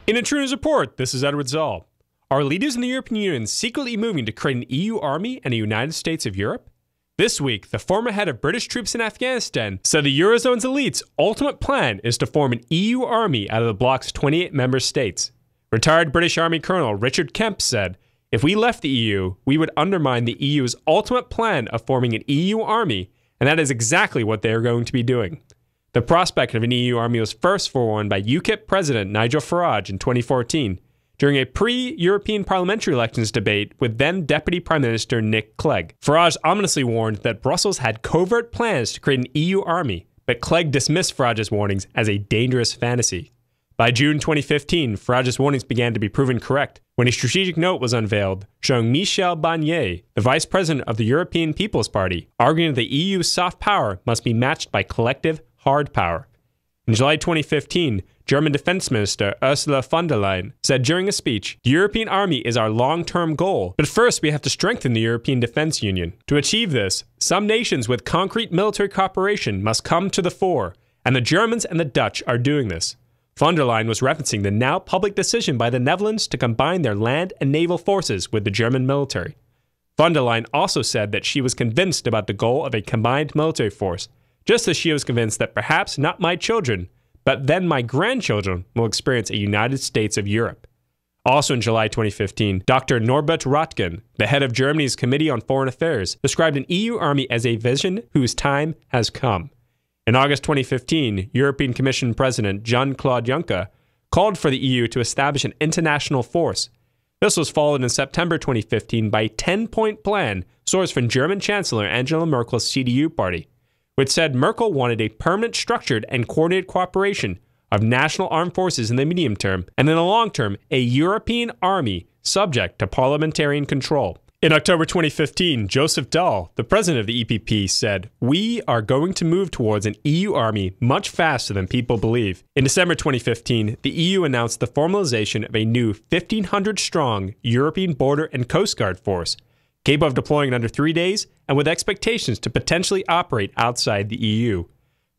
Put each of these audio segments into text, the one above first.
In a True News Report, this is Edward Zoll. Are leaders in the European Union secretly moving to create an EU army and a United States of Europe? This week, the former head of British troops in Afghanistan said the Eurozone's elite's ultimate plan is to form an EU army out of the bloc's 28 member states. Retired British Army Colonel Richard Kemp said, "If we left the EU, we would undermine the EU's ultimate plan of forming an EU army, and that is exactly what they are going to be doing." The prospect of an EU army was first forewarned by UKIP President Nigel Farage in 2014 during a pre-European parliamentary elections debate with then-Deputy Prime Minister Nick Clegg. Farage ominously warned that Brussels had covert plans to create an EU army, but Clegg dismissed Farage's warnings as a dangerous fantasy. By June 2015, Farage's warnings began to be proven correct when a strategic note was unveiled showing Michel Barnier, the vice president of the European People's Party, arguing that the EU's soft power must be matched by collective hard power. In July 2015, German Defense Minister Ursula von der Leyen said during a speech, "The European army is our long-term goal, but first we have to strengthen the European Defense Union. To achieve this, some nations with concrete military cooperation must come to the fore, and the Germans and the Dutch are doing this." Von der Leyen was referencing the now public decision by the Netherlands to combine their land and naval forces with the German military. Von der Leyen also said that she was convinced about the goal of a combined military force, just as she was convinced that perhaps not my children, but then my grandchildren will experience a United States of Europe. Also in July 2015, Dr. Norbert Röttgen, the head of Germany's Committee on Foreign Affairs, described an EU army as a vision whose time has come. In August 2015, European Commission President Jean-Claude Juncker called for the EU to establish an international force. This was followed in September 2015 by a 10-point plan sourced from German Chancellor Angela Merkel's CDU party, which said Merkel wanted a permanent, structured, and coordinated cooperation of national armed forces in the medium term, and in the long term, a European army subject to parliamentarian control. In October 2015, Joseph Daul, the president of the EPP, said, "We are going to move towards an EU army much faster than people believe." In December 2015, the EU announced the formalization of a new 1,500-strong European Border and Coast Guard force, capable of deploying in under 3 days and with expectations to potentially operate outside the EU.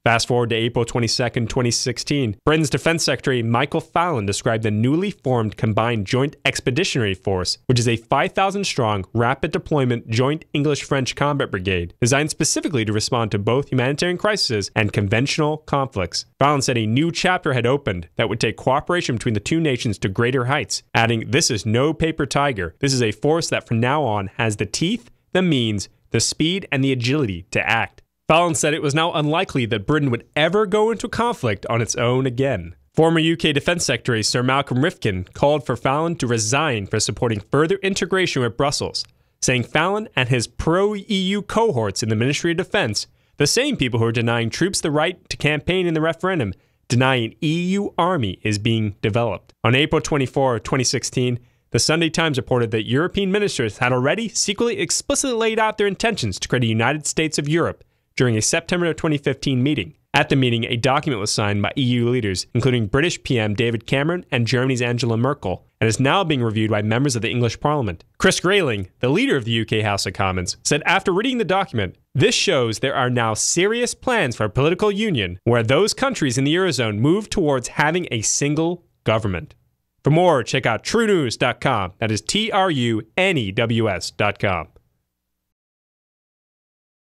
Fast forward to April 22, 2016, Britain's Defense Secretary Michael Fallon described the newly formed Combined Joint Expeditionary Force, which is a 5,000-strong, rapid deployment joint English-French combat brigade designed specifically to respond to both humanitarian crises and conventional conflicts. Fallon said a new chapter had opened that would take cooperation between the two nations to greater heights, adding, "This is no paper tiger. This is a force that from now on has the teeth, the means, the speed, and the agility to act." Fallon said it was now unlikely that Britain would ever go into conflict on its own again. Former UK Defense Secretary Sir Malcolm Rifkin called for Fallon to resign for supporting further integration with Brussels, saying Fallon and his pro-EU cohorts in the Ministry of Defense, the same people who are denying troops the right to campaign in the referendum, deny an EU army is being developed. On April 24, 2016, the Sunday Times reported that European ministers had already secretly explicitly laid out their intentions to create a United States of Europe during a September 2015 meeting. At the meeting, a document was signed by EU leaders, including British PM David Cameron and Germany's Angela Merkel, and is now being reviewed by members of the English Parliament. Chris Grayling, the leader of the UK House of Commons, said after reading the document, "This shows there are now serious plans for a political union where those countries in the Eurozone move towards having a single government." For more, check out truenews.com. That is TRUNEWS.com.